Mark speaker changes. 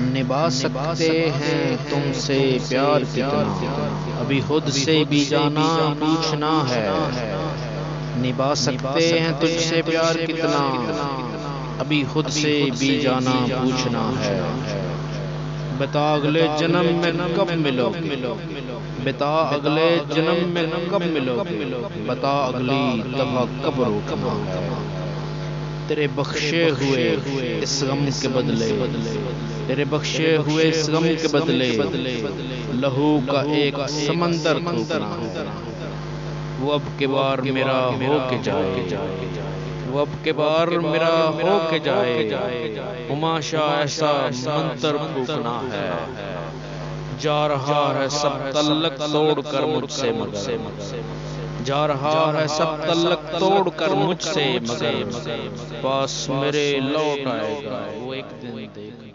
Speaker 1: نبھا سکتے ہیں تم سے پیار کتنا، ابھی خود سے بھی جانا پوچھنا ہے۔ نبھا سکتے ہیں تجھ سے پیار کتنا، ابھی خود سے بھی جانا پوچھنا ہے۔ بتا اگلے جنم میں کب ملو گے، بتا اگلے جنم میں کب ملو گے، بتا اگلی دفعہ کب روکنا ہے۔ تیرے بخشے ہوئے اس غم کے بدلے، تیرے بخشے ہوئے اس غم کے بدلے لہو کا ایک سمندر تھوکنا ہے۔ وہ اب کے بار میرا ہو کے جائے، وہ اب کے بار میرا ہو کے جائے، ہماشا ایسا منتر پھونکنا ہے۔ جا رہا ہے سب تعلق توڑ کر مجھ سے مگر، جا رہا ہے سب تعلق توڑ کر مجھ سے مگر، پاس میرے لوٹ آئے گا وہ ایک دن دیکھنا۔